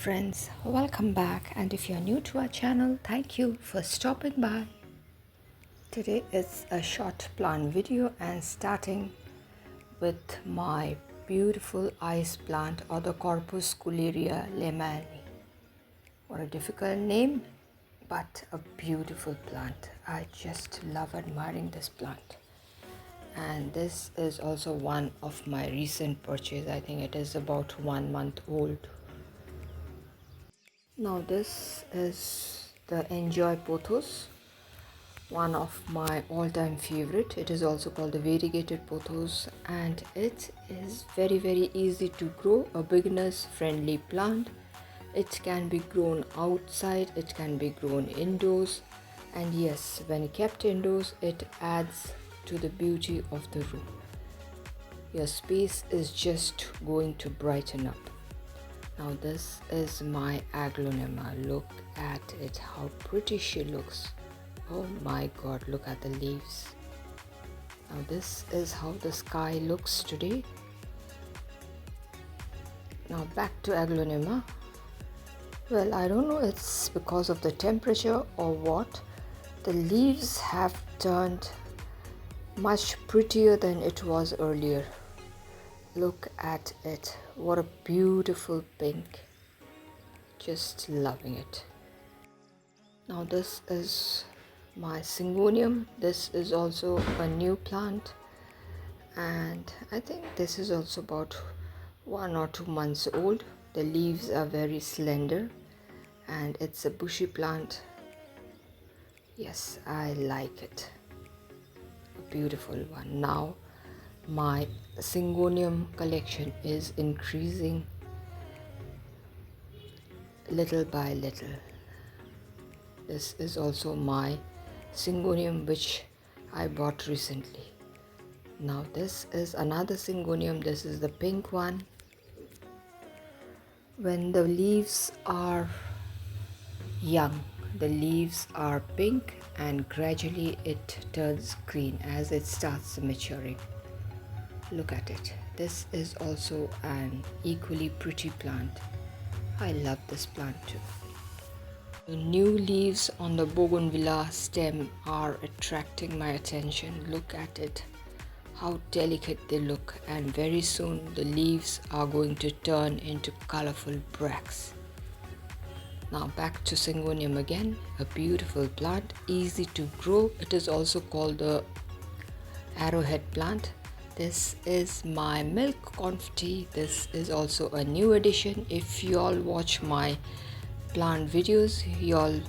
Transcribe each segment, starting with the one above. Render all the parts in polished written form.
friends, welcome back, and if you're new to our channel, thank you for stopping by. Today is a short plant video and starting with my beautiful ice plant or the Corpusculariae lehmanni. What a difficult name, but a beautiful plant. I just love admiring this plant. And this is also one of my recent purchase. I think it is about 1 month old. Now this is the Enjoy Pothos, one of my all-time favorite. It is also called the variegated pothos, and it is very easy to grow, a beginner's friendly plant. It can be grown outside, it can be grown indoors, and yes, when kept indoors it adds to the beauty of the room. Your space is just going to brighten up. Now this is my aglaonema. Look at it, how pretty she looks. Oh my god, look at the leaves. Now this is how the sky looks today. Now back to aglaonema. Well, I don't know, it's because of the temperature or what. The leaves have turned much prettier than it was earlier. Look at it, what a beautiful pink. Just loving it. Now this is my syngonium. This is also a new plant, and I think this is also about 1 or 2 months old. The leaves are very slender and it's a bushy plant. Yes, I like it. A beautiful one. Now my syngonium collection is increasing little by little. This is also my syngonium which I bought recently. Now this is another syngonium. This is the pink one. When the leaves are young, the leaves are pink, and gradually it turns green as it starts maturing. Look at it. This is also an equally pretty plant. I love this plant too. The new leaves on the bougainvillea stem are attracting my attention. Look at it, how delicate they look, and very soon the leaves are going to turn into colorful bracts. Now back to syngonium again, a beautiful plant, easy to grow. It is also called the arrowhead plant. This is my milk confetti. This is also a new addition. If you all watch my plant videos, you all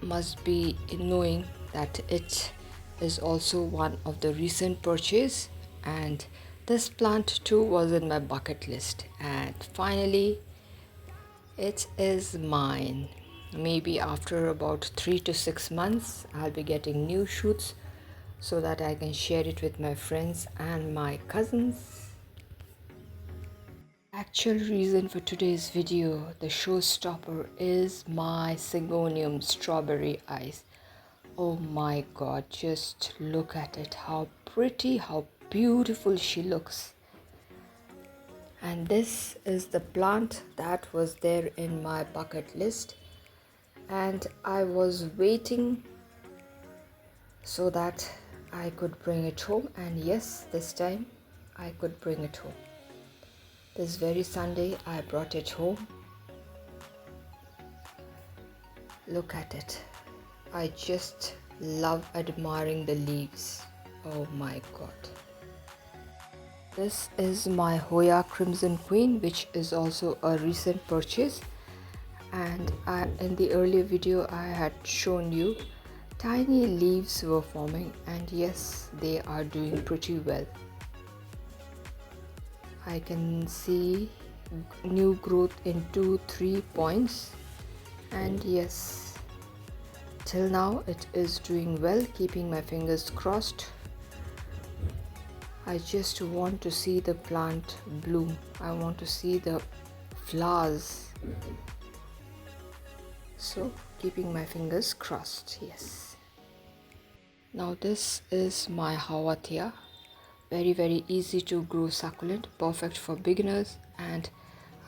must be knowing that it is also one of the recent purchase, and this plant too was in my bucket list, and finally it is mine. Maybe after about 3 to 6 months I'll be getting new shoots so that I can share it with my friends and my cousins. Actual reason for today's video, the showstopper, is my syngonium strawberry ice. Oh my god, just look at it, how pretty, how beautiful she looks. And this is the plant that was there in my bucket list, and I was waiting so that I could bring it home, and yes, this time I could bring it home. This very Sunday I brought it home. Look at it. I just love admiring the leaves. Oh my god. This is my Hoya Crimson Queen, which is also a recent purchase, and in the earlier video I had shown you tiny leaves were forming, and yes, they are doing pretty well. I can see new growth in 2-3 points, and yes, till now it is doing well, keeping my fingers crossed. I just want to see the plant bloom. I want to see the flowers, so keeping my fingers crossed. Yes. Now this is my Hawatia, very easy to grow succulent, perfect for beginners, and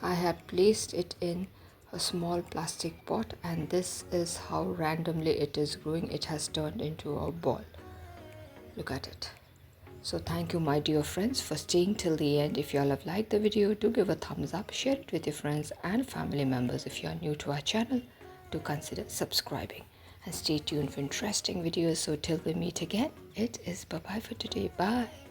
I had placed it in a small plastic pot, and this is how randomly it is growing. It has turned into a ball. Look at it. So thank you, my dear friends, for staying till the end. If you all have liked the video, do give a thumbs up, share it with your friends and family members. If you are new to our channel, do consider subscribing and stay tuned for interesting videos. So till we meet again, it is bye bye for today. Bye.